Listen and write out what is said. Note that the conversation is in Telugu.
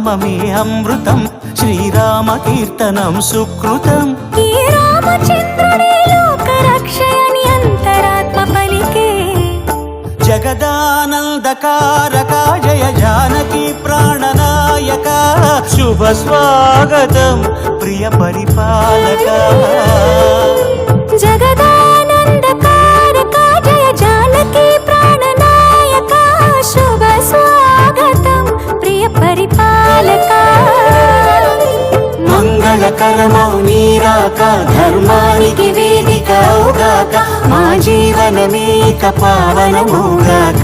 నామమే అమృతం, శ్రీరామ కీర్తనం సుకృతం. ఈ రామచంద్రుడే లోకరక్షయని అంతరాత్మ పలికే. జగదానందకారక జయ జానకి ప్రాణనాయక, శుభ స్వాగతం ప్రియ పరిపాలక. జగదానందకారక జయ జానకి ప్రాణనాయక, శుభ స్వాగతం ప్రియ పరిపాలక. మంగళకరమౌ నీరాక, ధర్మానికి వేదిక అవుగాక, మా జీవనమేక పావనమౌగాక.